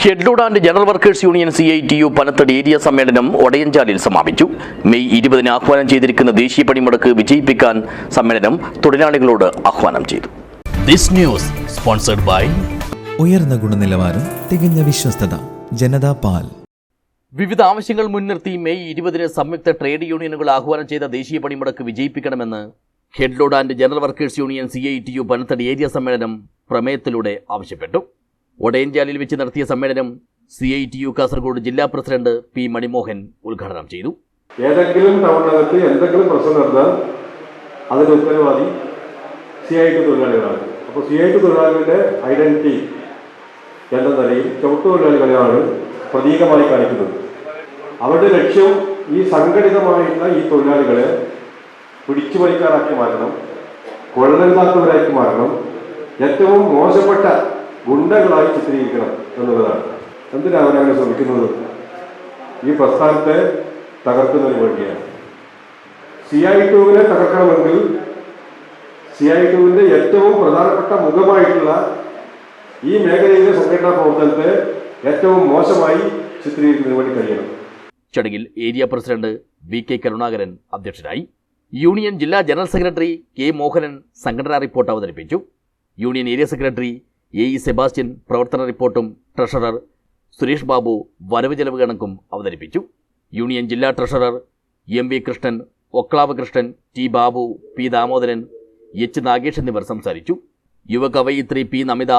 Scheduled and general workers union CITU Panathady area സമ്മേളനം ഒടയഞ്ചാലിൽ സമാപിച്ചു. May 20-ന് ആഹ്വാനം ചെയ്തിരിക്കുന്ന ദേശീയ പണിമുടക്ക് വിജയിപ്പിക്കാൻ സമ്മേളനം തൊഴിലാളികളോട് ആഹ്വാനം ചെയ്തു. This news sponsored by ഉയർന്ന ഗുണനിലവാരം, തികഞ്ഞ വിശ്വസ്തത, ജനതാ പാൽ. വിവിധ ആവശ്യങ്ങൾ മുൻനിർത്തി മെയ് 20-ന് സംയുക്ത ട്രേഡ് യൂണിയനുകൾ ആഹ്വാനം ചെയ്ത ദേശീയ പണിമുടക്ക് വിജയിപ്പിക്കണമെന്ന് scheduled and general workers union CITU Panathady area സമ്മേളനം പ്രമേയത്തിലൂടെ ആവശ്യപ്പെട്ടു. ഒടയഞ്ചാലിൽ വെച്ച് നടത്തിയ സമ്മേളനം CITU കാസർഗോഡ് ജില്ലാ പ്രസിഡന്റ് P. മണിമോഹൻ ഉദ്ഘാടനം ചെയ്തു. ഏതെങ്കിലും ടൗണിനകത്ത് എന്തെങ്കിലും പ്രശ്നം നടന്നാൽ അതിന് ഉത്തരവാദി CITU തൊഴിലാളികളാണ്. അപ്പോൾ CITU തൊഴിലാളികളുടെ ഐഡന്റിറ്റി എന്ന നിലയിൽ ചവിട്ടുതൊഴിലാളികളെയാണ് പ്രതീകമായി കാണിക്കുന്നത്. അവരുടെ ലക്ഷ്യം ഈ സംഘടിതമായിട്ടുള്ള ഈ തൊഴിലാളികളെ പിടിച്ചുപറിക്കാരാക്കി മാറ്റണം, കൊള്ളരുതാത്തവരാക്കി മാറ്റണം, ഏറ്റവും മോശപ്പെട്ട ഗുണ്ടകളായി ചിത്രീകരിക്കണം എന്നുള്ളതാണ്. എന്തിനാണ് അവരങ്ങനെ ശ്രമിക്കുന്നത്? ഈ പ്രസ്ഥാനത്തെ തകർക്കുന്നതിന് വേണ്ടിയാണ്. CITUവിനെ തകർക്കണമെങ്കിൽ CITUവിൻ്റെ ഏറ്റവും പ്രധാനപ്പെട്ട മുഖമായിട്ടുള്ള ഈ മേഖലയിലെ സംഘടനാ പ്രവർത്തനത്തെ ഏറ്റവും മോശമായി ചിത്രീകരിക്കുന്നതിന് വേണ്ടി കഴിയണം. ചടങ്ങിൽ ഏരിയ പ്രസിഡന്റ് VK കരുണാകരൻ അധ്യക്ഷനായി. യൂണിയൻ ജില്ലാ ജനറൽ സെക്രട്ടറി K. മോഹനൻ സംഘടനാ റിപ്പോർട്ട് അവതരിപ്പിച്ചു. Union area secretary AE Sebastian പ്രവർത്തന റിപ്പോർട്ടും ട്രഷറർ സുരേഷ് ബാബു വരവ് ചെലവ് കണക്കും അവതരിപ്പിച്ചു. യൂണിയൻ ജില്ലാ treasurer MV Krishnan, Oklav Krishnan, T. Babu, P. Damodaran, H. Nagesh എന്നിവർ സംസാരിച്ചു. യുവകവയിത്രി P. നമിത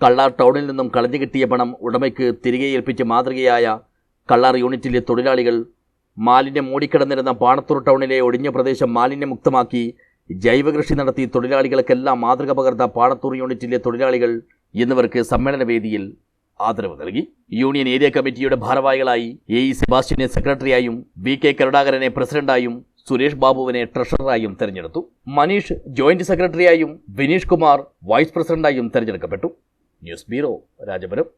കള്ളാർ ടൗണിൽ നിന്നും കളഞ്ഞുകിട്ടിയ പണം ഉടമയ്ക്ക് തിരികെ ഏൽപ്പിച്ച് മാതൃകയായ കള്ളാർ യൂണിറ്റിലെ തൊഴിലാളികൾ, മാലിന്യം മൂടിക്കിടന്നിരുന്ന പാണത്തൂർ ടൗണിലെ ഒടിഞ്ഞ പ്രദേശം മാലിന്യമുക്തമാക്കി ജൈവകൃഷി നടത്തി തൊഴിലാളികൾക്കെല്ലാം മാതൃക പകർന്ന പാണത്തൂർ യൂണിറ്റിലെ തൊഴിലാളികൾ എന്നിവർക്ക് സമ്മേളനവേദിയിൽ ആദരവ് നൽകി. യൂണിയൻ ഏരിയ കമ്മിറ്റിയുടെ ഭാരവാഹികളായി AE സെബാസ്റ്റ്യനെ സെക്രട്ടറിയായും VK കരുണാകരനെ പ്രസിഡന്റായും സുരേഷ് ബാബുവിനെ ട്രഷററായും തെരഞ്ഞെടുത്തു. മനീഷ് ജോയിന്റ് സെക്രട്ടറിയായും വിനീഷ് കുമാർ വൈസ് പ്രസിഡന്റായും തെരഞ്ഞെടുക്കപ്പെട്ടു. News bureau, Rajapuram.